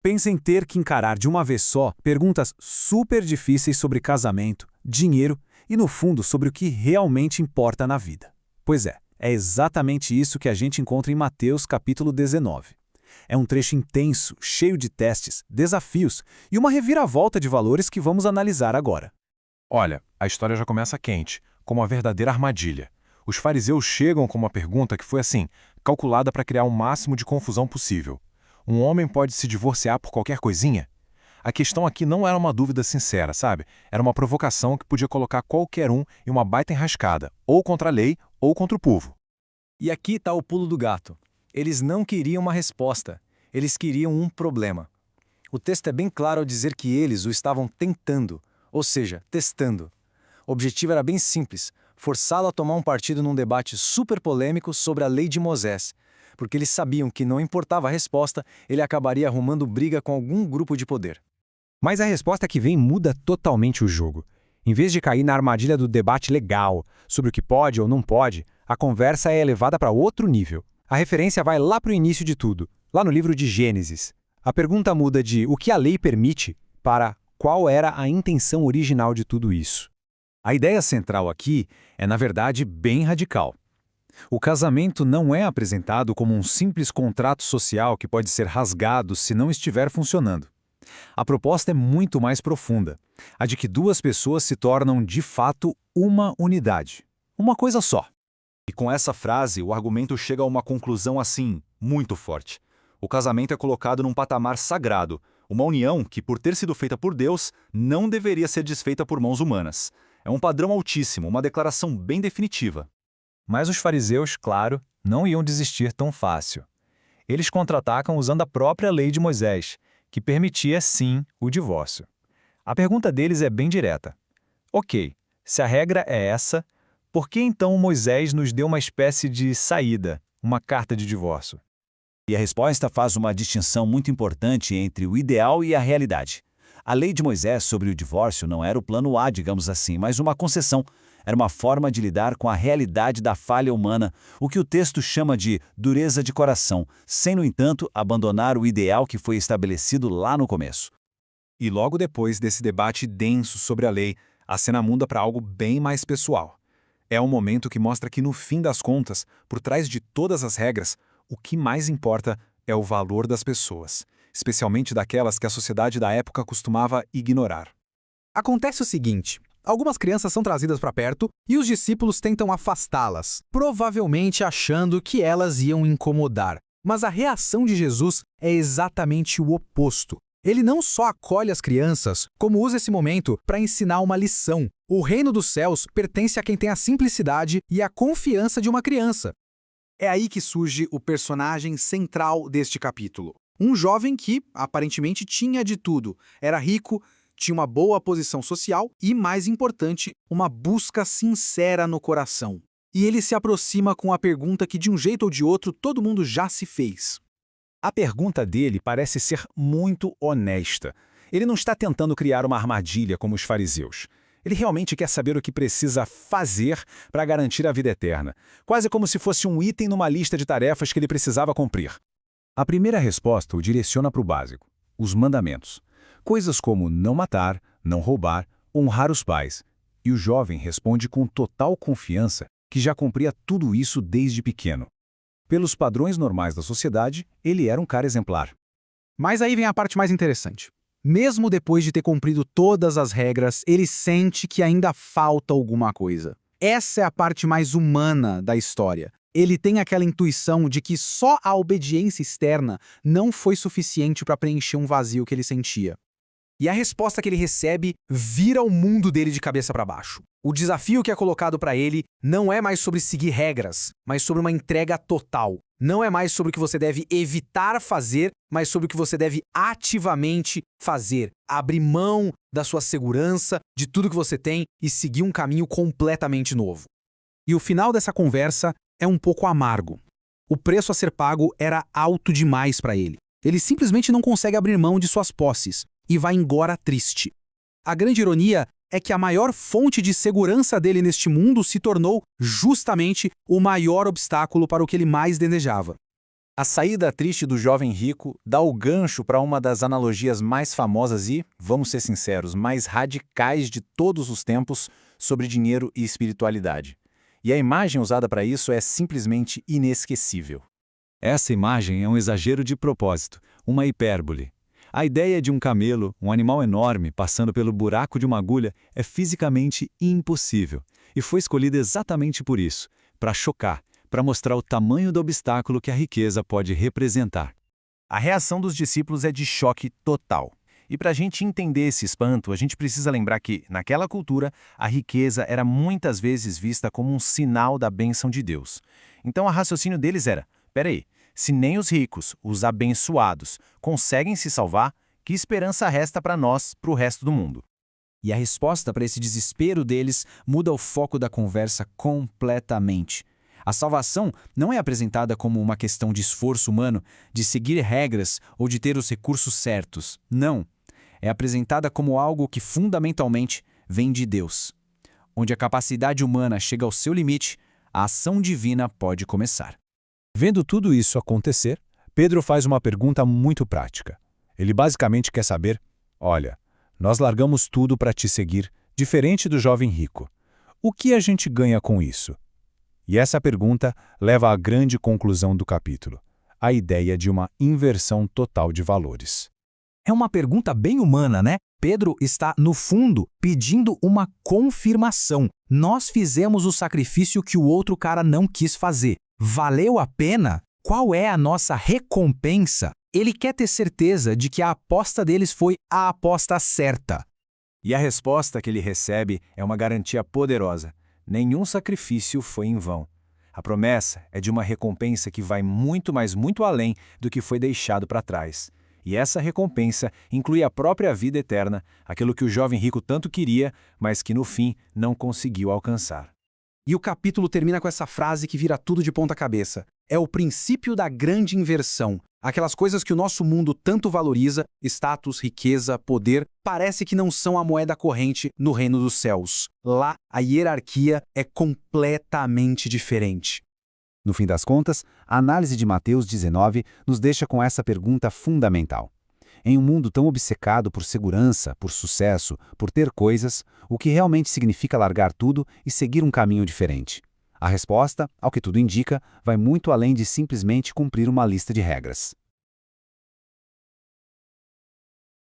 Pensa em ter que encarar de uma vez só perguntas super difíceis sobre casamento, dinheiro e, no fundo, sobre o que realmente importa na vida. Pois é exatamente isso que a gente encontra em Mateus capítulo 19. É um trecho intenso, cheio de testes, desafios e uma reviravolta de valores que vamos analisar agora. Olha, a história já começa quente, como uma verdadeira armadilha. Os fariseus chegam com uma pergunta que foi assim, calculada para criar o máximo de confusão possível. Um homem pode se divorciar por qualquer coisinha? A questão aqui não era uma dúvida sincera, sabe? Era uma provocação que podia colocar qualquer um em uma baita enrascada, ou contra a lei, ou contra o povo. E aqui está o pulo do gato. Eles não queriam uma resposta, eles queriam um problema. O texto é bem claro ao dizer que eles o estavam tentando, ou seja, testando. O objetivo era bem simples, forçá-lo a tomar um partido num debate super polêmico sobre a lei de Moisés, porque eles sabiam que não importava a resposta, ele acabaria arrumando briga com algum grupo de poder. Mas a resposta que vem muda totalmente o jogo. Em vez de cair na armadilha do debate legal, sobre o que pode ou não pode, a conversa é elevada para outro nível. A referência vai lá para o início de tudo, lá no livro de Gênesis. A pergunta muda de o que a lei permite para qual era a intenção original de tudo isso. A ideia central aqui é, na verdade, bem radical. O casamento não é apresentado como um simples contrato social que pode ser rasgado se não estiver funcionando. A proposta é muito mais profunda, a de que duas pessoas se tornam, de fato, uma unidade. Uma coisa só. E com essa frase, o argumento chega a uma conclusão assim, muito forte. O casamento é colocado num patamar sagrado, uma união que, por ter sido feita por Deus, não deveria ser desfeita por mãos humanas. É um padrão altíssimo, uma declaração bem definitiva. Mas os fariseus, claro, não iam desistir tão fácil. Eles contra-atacam usando a própria lei de Moisés, que permitia, sim, o divórcio. A pergunta deles é bem direta. Ok, se a regra é essa, por que então Moisés nos deu uma espécie de saída, uma carta de divórcio? E a resposta faz uma distinção muito importante entre o ideal e a realidade. A lei de Moisés sobre o divórcio não era o plano A, digamos assim, mas uma concessão. Era uma forma de lidar com a realidade da falha humana, o que o texto chama de dureza de coração, sem, no entanto, abandonar o ideal que foi estabelecido lá no começo. E logo depois desse debate denso sobre a lei, a cena muda para algo bem mais pessoal. É um momento que mostra que, no fim das contas, por trás de todas as regras, o que mais importa é o valor das pessoas, especialmente daquelas que a sociedade da época costumava ignorar. Acontece o seguinte: algumas crianças são trazidas para perto e os discípulos tentam afastá-las, provavelmente achando que elas iam incomodar. Mas a reação de Jesus é exatamente o oposto. Ele não só acolhe as crianças, como usa esse momento para ensinar uma lição. O reino dos céus pertence a quem tem a simplicidade e a confiança de uma criança. É aí que surge o personagem central deste capítulo. Um jovem que, aparentemente, tinha de tudo. Era rico, tinha uma boa posição social e, mais importante, uma busca sincera no coração. E ele se aproxima com a pergunta que, de um jeito ou de outro, todo mundo já se fez. A pergunta dele parece ser muito honesta. Ele não está tentando criar uma armadilha como os fariseus. Ele realmente quer saber o que precisa fazer para garantir a vida eterna, quase como se fosse um item numa lista de tarefas que ele precisava cumprir. A primeira resposta o direciona para o básico, os mandamentos. Coisas como não matar, não roubar, honrar os pais. E o jovem responde com total confiança que já cumpria tudo isso desde pequeno. Pelos padrões normais da sociedade, ele era um cara exemplar. Mas aí vem a parte mais interessante. Mesmo depois de ter cumprido todas as regras, ele sente que ainda falta alguma coisa. Essa é a parte mais humana da história. Ele tem aquela intuição de que só a obediência externa não foi suficiente para preencher um vazio que ele sentia. E a resposta que ele recebe vira o mundo dele de cabeça para baixo. O desafio que é colocado para ele não é mais sobre seguir regras, mas sobre uma entrega total. Não é mais sobre o que você deve evitar fazer, mas sobre o que você deve ativamente fazer. Abrir mão da sua segurança, de tudo que você tem e seguir um caminho completamente novo. E o final dessa conversa é um pouco amargo. O preço a ser pago era alto demais para ele. Ele simplesmente não consegue abrir mão de suas posses e vai embora triste. A grande ironia é que a maior fonte de segurança dele neste mundo se tornou justamente o maior obstáculo para o que ele mais desejava. A saída triste do jovem rico dá o gancho para uma das analogias mais famosas e, vamos ser sinceros, mais radicais de todos os tempos sobre dinheiro e espiritualidade. E a imagem usada para isso é simplesmente inesquecível. Essa imagem é um exagero de propósito, uma hipérbole. A ideia de um camelo, um animal enorme, passando pelo buraco de uma agulha, é fisicamente impossível. E foi escolhida exatamente por isso, para chocar, para mostrar o tamanho do obstáculo que a riqueza pode representar. A reação dos discípulos é de choque total. E para a gente entender esse espanto, a gente precisa lembrar que, naquela cultura, a riqueza era muitas vezes vista como um sinal da bênção de Deus. Então, o raciocínio deles era: peraí, se nem os ricos, os abençoados, conseguem se salvar, que esperança resta para nós, para o resto do mundo? E a resposta para esse desespero deles muda o foco da conversa completamente. A salvação não é apresentada como uma questão de esforço humano, de seguir regras ou de ter os recursos certos. Não. É apresentada como algo que fundamentalmente vem de Deus. Onde a capacidade humana chega ao seu limite, a ação divina pode começar. Vendo tudo isso acontecer, Pedro faz uma pergunta muito prática. Ele basicamente quer saber: olha, nós largamos tudo para te seguir, diferente do jovem rico. O que a gente ganha com isso? E essa pergunta leva à grande conclusão do capítulo, a ideia de uma inversão total de valores. É uma pergunta bem humana, né? Pedro está, no fundo, pedindo uma confirmação. Nós fizemos o sacrifício que o outro cara não quis fazer. Valeu a pena? Qual é a nossa recompensa? Ele quer ter certeza de que a aposta deles foi a aposta certa. E a resposta que ele recebe é uma garantia poderosa. Nenhum sacrifício foi em vão. A promessa é de uma recompensa que vai muito, mas muito além do que foi deixado para trás. E essa recompensa inclui a própria vida eterna, aquilo que o jovem rico tanto queria, mas que no fim não conseguiu alcançar. E o capítulo termina com essa frase que vira tudo de ponta cabeça. É o princípio da grande inversão. Aquelas coisas que o nosso mundo tanto valoriza, status, riqueza, poder, parece que não são a moeda corrente no reino dos céus. Lá, a hierarquia é completamente diferente. No fim das contas, a análise de Mateus 19 nos deixa com essa pergunta fundamental. Em um mundo tão obcecado por segurança, por sucesso, por ter coisas, o que realmente significa largar tudo e seguir um caminho diferente? A resposta, ao que tudo indica, vai muito além de simplesmente cumprir uma lista de regras.